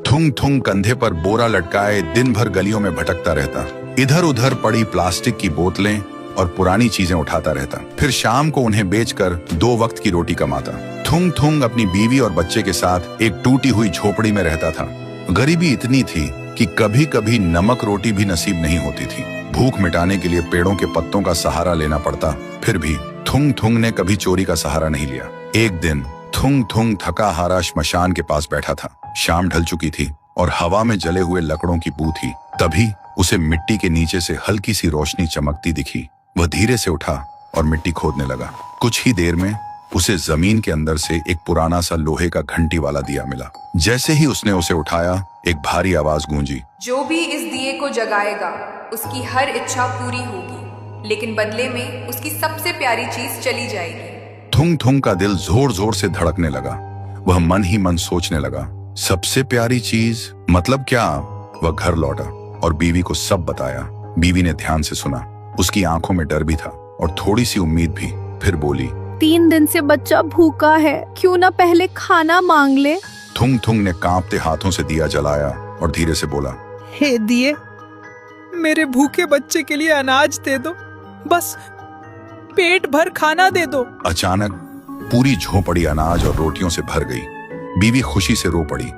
थुंग थुंग कंधे पर बोरा लटकाए दिन भर गलियों में भटकता रहता। इधर उधर पड़ी प्लास्टिक की बोतलें और पुरानी चीजें उठाता रहता। फिर शाम को उन्हें बेचकर 2 वक्त की रोटी कमाता। थुंग थुंग अपनी बीवी और बच्चे के साथ एक टूटी हुई झोपड़ी में रहता था। गरीबी इतनी थी कि कभी कभी नमक रोटी भी नसीब नहीं होती थी। भूख मिटाने के लिए पेड़ों के पत्तों का सहारा लेना पड़ता। फिर भी थुंग थुंग ने कभी चोरी का सहारा नहीं लिया। एक दिन थुंग थुंग थका हारा श्मशान के पास बैठा था। शाम ढल चुकी थी और हवा में जले हुए लकड़ों की बू थी। तभी उसे मिट्टी के नीचे से हल्की सी रोशनी चमकती दिखी। वह धीरे से उठा और मिट्टी खोदने लगा। कुछ ही देर में उसे जमीन के अंदर से एक पुराना सा लोहे का घंटी वाला दिया मिला। जैसे ही उसने उसे उठाया, एक भारी आवाज गूंजी, जो भी इस दिए को जगाएगा उसकी हर इच्छा पूरी होगी, लेकिन बदले में उसकी सबसे प्यारी चीज चली जाएगी। थुंग थुंग का दिल जोर जोर से धड़कने लगा। वह मन ही मन सोचने लगा, सबसे प्यारी चीज मतलब क्या? वह घर लौटा और बीवी को सब बताया। बीवी ने ध्यान से सुना। उसकी आंखों में डर भी था और थोड़ी सी उम्मीद भी। फिर बोली, 3 दिन से बच्चा भूखा है, क्यों ना पहले खाना मांग ले। थुंग थुंग ने कांपते हाथों से दिया जलाया और धीरे से बोला, हे दिए, मेरे भूखे बच्चे के लिए अनाज दे दो, बस पेट भर खाना दे दो। अचानक पूरी झोपड़ी अनाज और रोटियों से भर गई। बीवी खुशी से रो पड़ी।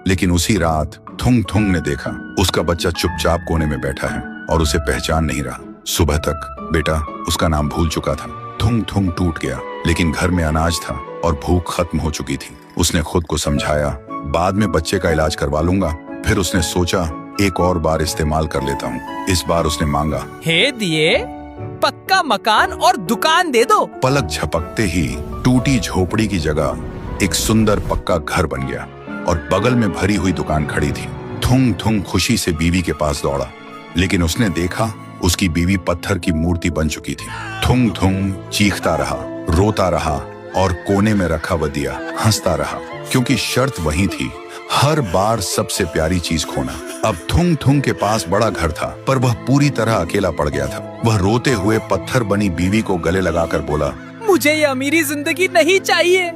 लेकिन उसी रात थुंग थुंग ने देखा उसका बच्चा चुपचाप कोने में बैठा है और उसे पहचान नहीं रहा। सुबह तक बेटा उसका नाम भूल चुका था। थुंग थुंग टूट गया, लेकिन घर में अनाज था और भूख खत्म हो चुकी थी। उसने खुद को समझाया, बाद में बच्चे का इलाज करवा लूंगा। फिर उसने सोचा, एक और बार इस्तेमाल कर लेता हूँ। इस बार उसने मांगा, हे दिए, पक्का मकान और दुकान दे दो। पलक झपकते ही टूटी झोपड़ी की जगह एक सुंदर पक्का घर बन गया और बगल में भरी हुई दुकान खड़ी थी। थुंग थुंग खुशी से बीवी के पास दौड़ा, लेकिन उसने देखा उसकी बीवी पत्थर की मूर्ति बन चुकी थी। थुंग थुंग चीखता रहा, रोता रहा और कोने में रखा वह दिया हंसता रहा, क्योंकि शर्त वही थी, हर बार सबसे प्यारी चीज खोना। अब थुंग थुंग के पास बड़ा घर था, पर वह पूरी तरह अकेला पड़ गया था। वह रोते हुए पत्थर बनी बीवी को गले लगाकर बोला, मुझे ये अमीरी जिंदगी नहीं चाहिए।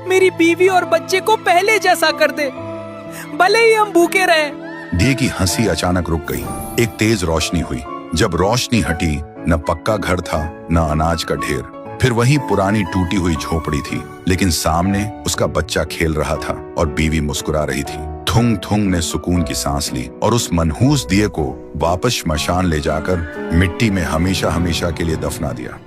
मेरी बीवी और बच्चे को पहले जैसा कर दे, भले ही हम भूखे रहे। दिए की हंसी अचानक रुक गई। एक तेज रोशनी हुई। जब रोशनी हटी, न पक्का घर था न अनाज का ढेर। फिर वही पुरानी टूटी हुई झोपड़ी थी, लेकिन सामने उसका बच्चा खेल रहा था और बीवी मुस्कुरा रही थी। थुंग थुंग ने सुकून की सांस ली और उस मनहूस दिए को वापस श्मशान ले जाकर मिट्टी में हमेशा हमेशा के लिए दफना दिया।